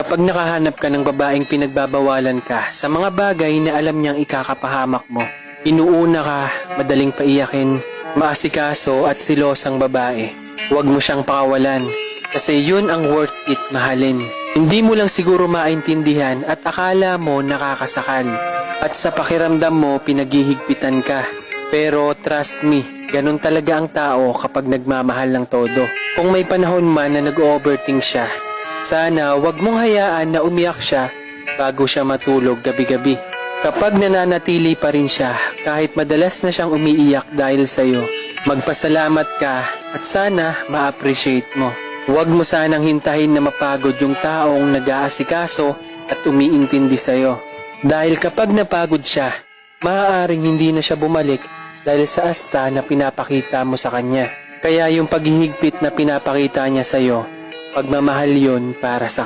Kapag nakahanap ka ng babaeng pinagbabawalan ka sa mga bagay na alam niyang ikakapahamak mo, inuuna ka, madaling paiyakin, maasikaso at silosang babae, huwag mo siyang pakawalan kasi yun ang worth it mahalin. Hindi mo lang siguro maintindihan at akala mo nakakasakal at sa pakiramdam mo pinaghihigpitan ka. Pero trust me, ganun talaga ang tao kapag nagmamahal ng todo. Kung may panahon man na nag-overthink siya, sana wag mong hayaan na umiyak siya bago siya matulog gabi-gabi. Kapag nananatili pa rin siya kahit madalas na siyang umiiyak dahil sa'yo, magpasalamat ka at sana ma-appreciate mo. Huwag mo sanang hintahin na mapagod yung taong nag-aasikaso at umiintindi sa'yo. Dahil kapag napagod siya, maaaring hindi na siya bumalik dahil sa asta na pinapakita mo sa kanya. Kaya yung paghihigpit na pinapakita niya sa'yo, pagmamahal yun para sa kanya.